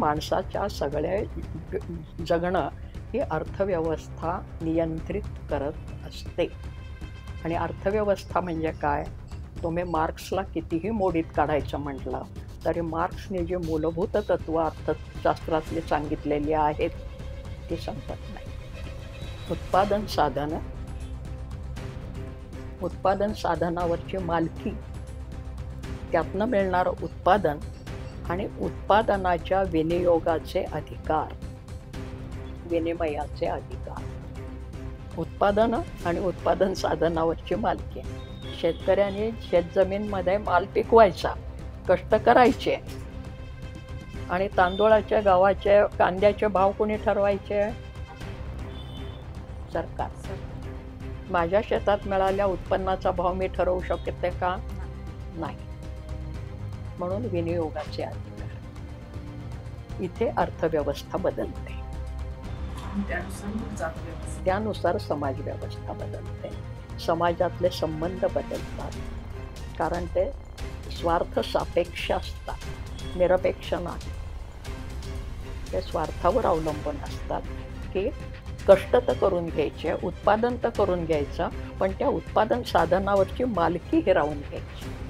माणसाच्या सगळ्या जगणं ही अर्थव्यवस्था नियंत्रित करत असते. आणि अर्थव्यवस्था म्हणजे काय? तुम्ही मार्क्सला कितीही मोडीत काढायचं म्हटलं तरी मार्क्सने जे मूलभूत तत्त्व अर्थशास्त्रातले सांगितलेली आहेत ती संपत नाही. उत्पादन साधनावरची मालकी, त्यातनं मिळणारं उत्पादन आणि उत्पादनाच्या विनियोगाचे अधिकार, विनिमयाचे अधिकार. उत्पादनं आणि उत्पादन साधनावरची मालकी. शेतकऱ्याने शेतजमीनमध्ये माल पिकवायचा, कष्ट करायचे, आणि तांदूळाच्या, गव्हाचे, कांद्याचे भाव कोणी ठरवायचे? सरकार. माझ्या शेतात मिळालेल्या उत्पन्नाचा भाव मी ठरवू शकते का? नाही. म्हणून विनियोगाचे अधिकार. इथे अर्थव्यवस्था बदलते, त्यानुसार समाज व्यवस्था बदलते, समाजातले संबंध बदलतात. कारण ते स्वार्थ सापेक्ष असतात, निरपेक्ष नाही. ते स्वार्थावर अवलंबून असतात की कष्ट तर करून घ्यायचे, उत्पादन तर करून घ्यायचं, पण त्या उत्पादन साधनावरची मालकी हिरावून घ्यायची.